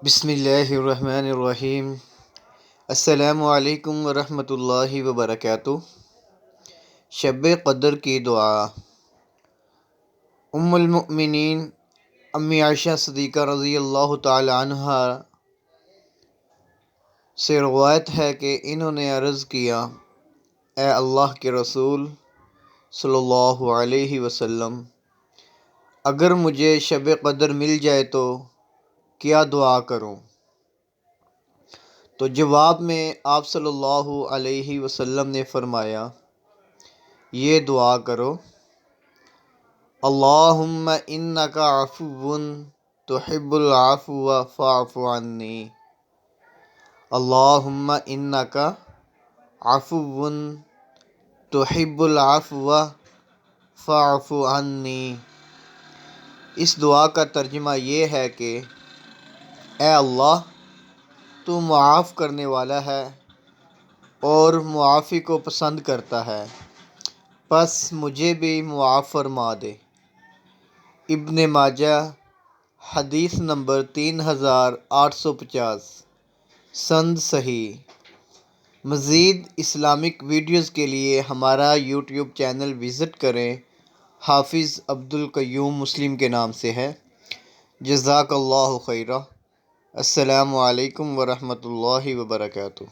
بسم اللہ الرحمن الرحیم۔ السلام علیکم ورحمۃ اللہ وبرکاتہ۔ شب قدر کی دعا۔ ام المؤمنین امی عائشہ صدیقہ رضی اللہ تعالی عنہ سے روایت ہے کہ انہوں نے عرض کیا، اے اللہ کے رسول صلی اللہ علیہ وسلم، اگر مجھے شب قدر مل جائے تو کیا دعا کروں؟ تو جواب میں آپ صلی اللہ علیہ وسلم نے فرمایا، یہ دعا کرو، اللہم انک عفو تحب العفو فاعف عنی۔ اللہم انک عفو تحب العفو فاعف عنی۔ اس دعا کا ترجمہ یہ ہے کہ اے اللہ، تو معاف کرنے والا ہے اور معافی کو پسند کرتا ہے، پس مجھے بھی معاف فرما دے۔ ابن ماجہ حدیث نمبر 3850، سند صحیح۔ مزید اسلامک ویڈیوز کے لیے ہمارا یوٹیوب چینل وزٹ کریں۔ حافظ عبدالقیوم مسلم کے نام سے ہے۔ جزاک اللہ خیرہ۔ السلام علیکم ورحمۃ اللہ وبرکاتہ۔